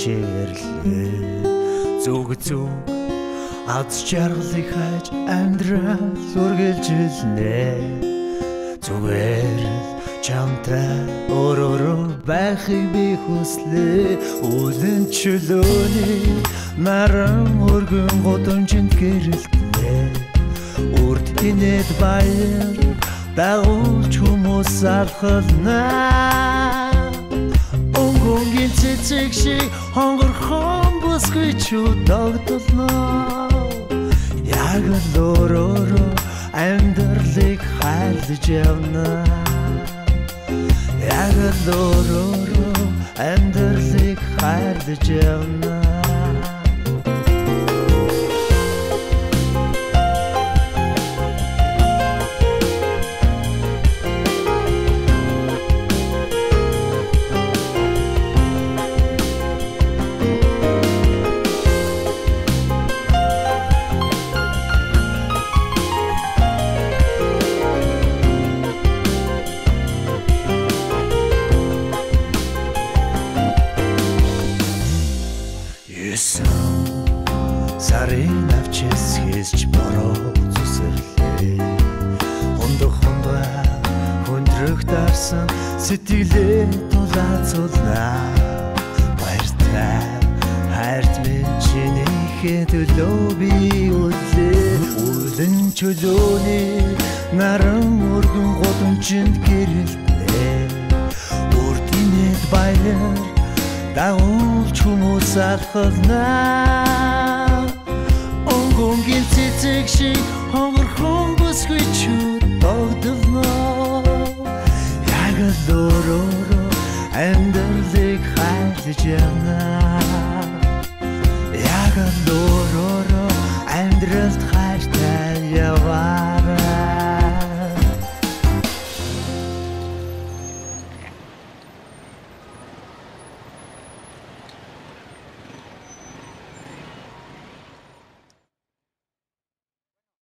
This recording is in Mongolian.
шээрлээ зүг аз жаргалыг хайж амьдрал үргэлжилнэ зүгээр чамтай өөрөөр байхыг би хүслээ үлэн чөлөөний наран өргөн годомжинд гэрэлтнэ урд хинэд баяр дагуулж хүмүүс алхалнаа өнгөнгийн цэцэг шиг хонгорхон бүсгүй чудагдолноо яг л өөрөөрөө амьдралыг хайлж явна яг л өөрөөрөө амьдралыг хайлж явна Сарын авчис хийсч бороо зүсэрлээ хөндрөх дарсан сэтгэлээ тулаацуулнаа баяртай хайрт минь чинийхээ төлөө би үлээ үлэн чөлөөний наран өргөн годомжинд гэрэлтнэ урд инээд баяр дагуулж хүмүүс алхалнаа өнгөнгийн цэцэг шиг хонгорхон бүсгүй чудагдолноо яг л өөрөөрөө амьдралыг хайлж явна